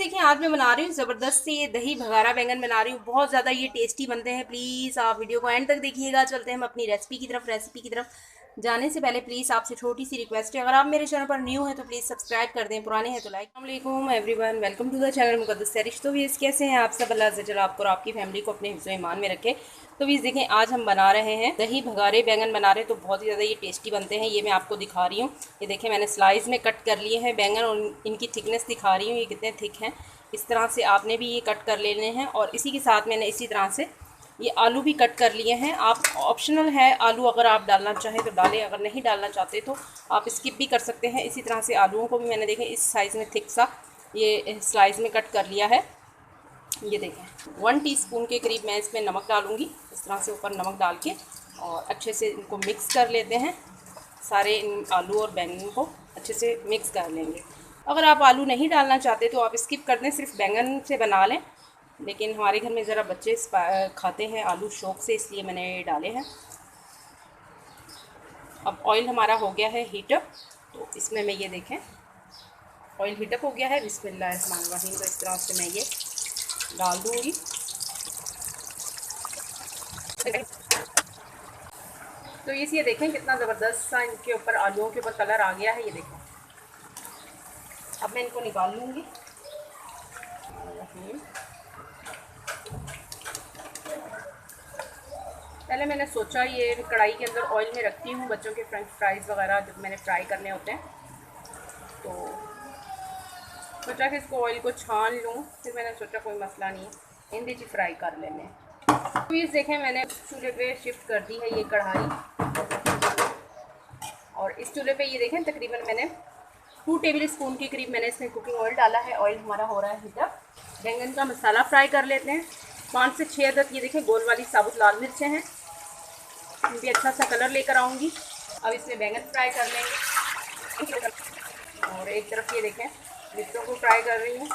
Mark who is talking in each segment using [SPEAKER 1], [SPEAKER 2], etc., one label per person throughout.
[SPEAKER 1] देखिए आज मैं बना रही हूँ ज़बरदस्त से ये दही भगारा बैंगन बना रही हूँ। बहुत ज़्यादा ये टेस्टी बनते हैं। प्लीज़ आप वीडियो को एंड तक देखिएगा। चलते हैं हम अपनी रेसिपी की तरफ जाने से पहले प्लीज़ आपसे छोटी सी रिक्वेस्ट है, अगर आप मेरे चैनल पर न्यू हैं तो प्लीज़ सब्सक्राइब कर दें, पुराने हैं तो लाइक। अस्सलाम everyone, welcome to the channel Muqaddas Sarish. तो वीज़ कैसे हैं आप सब? अल्लाह अज़्ज़ा वजल आपको और आपकी फैमिली को अपने हिफ्ज़ ईमान में रखे। तो वीज़ देखें आज हम बना रहे हैं दही भगारे बैंगन बना रहे हैं, तो बहुत ही ज़्यादा ये टेस्टी बनते हैं। ये मैं आपको दिखा रही हूँ। ये देखें मैंने स्लाइस में कट कर लिए हैं बैंगन और इनकी थिकनेस दिखा रही हूँ ये कितने थिक हैं। इस तरह से आपने भी ये कट कर लेने हैं। और इसी के साथ मैंने इसी तरह से ये आलू भी कट कर लिए हैं। आप ऑप्शनल है आलू, अगर आप डालना चाहें तो डालें, अगर नहीं डालना चाहते तो आप स्किप भी कर सकते हैं। इसी तरह से आलूओं को भी मैंने देखें इस साइज़ में थिक सा ये स्लाइस में कट कर लिया है। ये देखें 1 टीस्पून के करीब मैं इसमें नमक डालूँगी। इस तरह से ऊपर नमक डाल के और अच्छे से इनको मिक्स कर लेते हैं। सारे इन आलू और बैंगन को अच्छे से मिक्स कर लेंगे। अगर आप आलू नहीं डालना चाहते तो आप स्किप कर दें, सिर्फ बैंगन से बना लें। लेकिन हमारे घर में ज़रा बच्चे खाते हैं आलू शौक़ से, इसलिए मैंने ये डाले हैं। अब ऑयल हमारा हो गया है हीटअप, तो इसमें मैं ये देखें ऑयल हीटअप हो गया है। बिस्मिल्लाहिर्रहमानिर्रहीम। तो इस तरह से मैं ये डाल दूँगी। तो ये देखें कितना ज़बरदस्त सा इनके ऊपर आलूओं के ऊपर कलर आ गया है। ये देखें अब मैं इनको निकाल लूँगी। पहले मैंने सोचा ये कढ़ाई के अंदर ऑयल में रखती हूँ बच्चों के फ्रेंच फ्राइज़ वगैरह जब मैंने फ्राई करने होते हैं, तो सोचा कि इसको ऑयल को छान लूँ। फिर मैंने सोचा कोई मसला नहीं है, इन जी फ्राई कर लेने। तो ये देखें मैंने चूल्हे पे शिफ्ट कर दी है ये कढ़ाई, और इस चूल्हे पे ये देखें तकरीबन मैंने 2 टेबल स्पून के करीब मैंने इसमें कुकिंग ऑयल डाला है। ऑयल हमारा हो रहा है हीटअप। बैंगन का मसाला फ्राई कर लेते हैं। 5 से 6 अदद ये देखें गोल वाली साबुत लाल मिर्चें हैं, इन भी अच्छा सा कलर लेकर आऊँगी। अब इसमें बैंगन फ्राई कर लेंगे और एक तरफ ये देखें मिर्चों को फ्राई कर रही हूँ।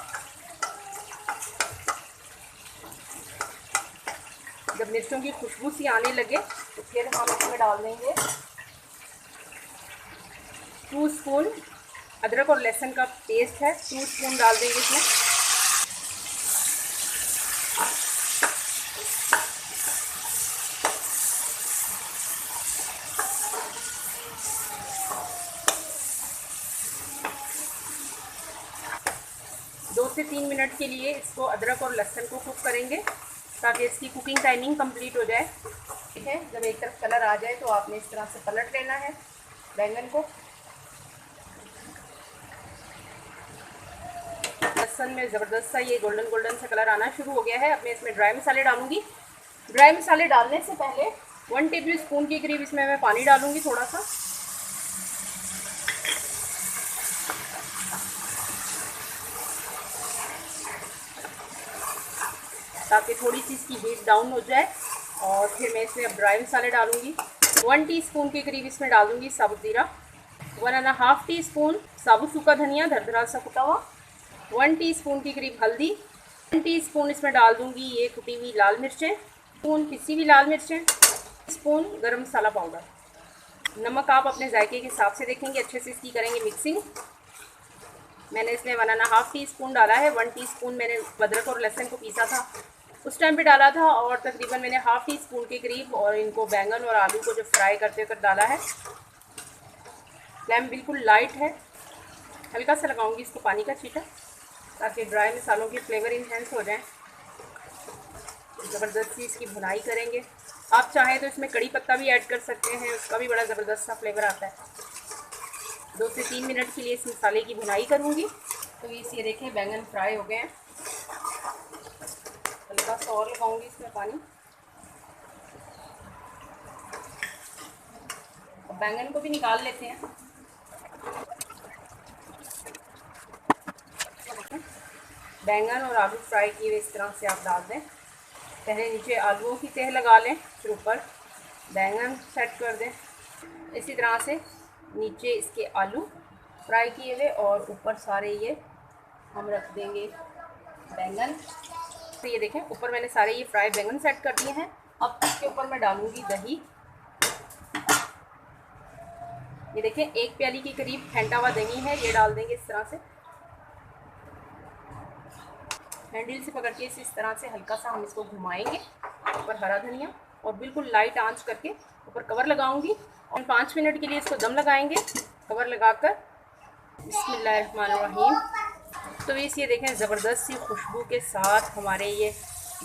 [SPEAKER 1] जब मिर्चों की खुशबू सी आने लगे तो फिर हम इसमें डाल देंगे 2 स्पून अदरक और लहसुन का पेस्ट है, 2 स्पून डाल देंगे इसमें। दो से 3 मिनट के लिए इसको अदरक और लहसुन को कुक करेंगे ताकि इसकी कुकिंग टाइमिंग कंप्लीट हो जाए। ठीक है, जब एक तरफ कलर आ जाए तो आपने इस तरह से पलट लेना है बैंगन को। लहसुन में ज़बरदस्त सा ये गोल्डन गोल्डन सा कलर आना शुरू हो गया है। अब मैं इसमें ड्राई मसाले डालूंगी। ड्राई मसाले डालने से पहले 1 टेबल स्पून के करीब इसमें मैं पानी डालूंगी थोड़ा सा, ताकि थोड़ी सी इसकी हीट डाउन हो जाए। और फिर मैं इसमें अब ड्राई मसाले डालूंगी। 1 टीस्पून के करीब इसमें डाल दूँगी साबुत ज़ीरा, 1.5 टीस्पून साबुत सूखा धनिया धरधरा सा कुटा हुआ, 1 टीस्पून के करीब हल्दी, 1 टीस्पून इसमें डाल दूँगी ये कुटी हुई लाल मिर्चें, स्पून पिसी हुई लाल मिर्चें, स्पून गरम मसाला पाउडर। नमक आप अपने जायके के हिसाब से देखेंगे। अच्छे से इसकी करेंगे मिक्सिंग। मैंने इसमें 1.5 टीस्पून डाला है। 1 टीस्पून मैंने अदरक और लहसुन को पीसा था उस टाइम पे डाला था, और तकरीबन मैंने ½ टीस्पून के करीब और इनको बैंगन और आलू को जो फ्राई करते कर डाला है। फ्लेम बिल्कुल लाइट है। हल्का सा लगाऊंगी इसको पानी का छींटा ताकि ड्राई मसालों के फ्लेवर इन्हेंस हो जाए। ज़बरदस्ती इसकी भुनाई करेंगे। आप चाहें तो इसमें कड़ी पत्ता भी ऐड कर सकते हैं, उसका भी बड़ा ज़बरदस्त सा फ्लेवर आता है। 2 से 3 मिनट के लिए इस मसाले की भुनाई करूँगी। तो ये देखें बैंगन फ्राई हो गए हैं। हल्का सा और लगाऊंगी इसमें पानी। अब बैंगन को भी निकाल लेते हैं। बैंगन और आलू फ्राई किए हुए इस तरह से आप डाल दें। पहले नीचे आलूओं की तह लगा लें, फिर ऊपर बैंगन सेट कर दें। इसी तरह से नीचे इसके आलू फ्राई किए हुए और ऊपर सारे ये हम रख देंगे बैंगन। तो ये देखें ऊपर मैंने सारे ये फ्राई बैंगन सेट कर दिए हैं। अब इसके ऊपर मैं डालूंगी दही। ये देखें 1 प्याली के करीब फेंटा हुआ दही है, ये डाल देंगे इस तरह से। हैंडल से पकड़ के इस तरह से हल्का सा हम इसको घुमाएंगे। ऊपर हरा धनिया और बिल्कुल लाइट आंच करके ऊपर कवर लगाऊंगी और 5 मिनट के लिए इसको दम लगाएंगे कवर लगाकर। बिस्मिल्लाहिर्रहमानिर्रहीम। तो इस ये देखें ज़बरदस्त सी खुशबू के साथ हमारे ये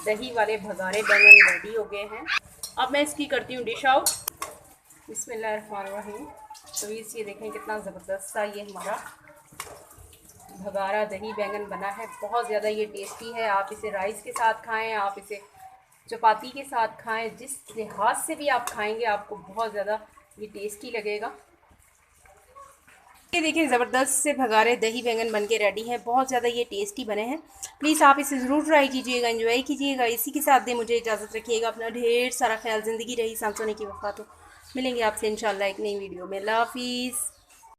[SPEAKER 1] दही वाले भगारे बैंगन रेडी हो गए हैं। अब मैं इसकी करती हूँ डिश आउट। बिस्मिल्लाहिर्रहमानिर्रहीम। तो इस ये देखें कितना ज़बरदस्त सा ये हमारा भगारा दही बैंगन बना है। बहुत ज़्यादा ये टेस्टी है। आप इसे राइस के साथ खाएं, आप इसे चपाती के साथ खाएं, जिस लिहाज से भी आप खाएंगे आपको बहुत ज़्यादा ये टेस्टी लगेगा। ये देखिए ज़बरदस्त से भगारे दही बैंगन बन के रेडी हैं। बहुत ज़्यादा ये टेस्टी बने हैं। प्लीज़ आप इसे ज़रूर ट्राई कीजिएगा, एंजॉय कीजिएगा। इसी के साथ दे मुझे इजाज़त रखिएगा। अपना ढेर सारा ख्याल। ज़िंदगी रही सांसों की वफ़ा। तो मिलेंगे आपसे इंशाल्लाह एक नई वीडियो में। अल्लाह हाफिज़।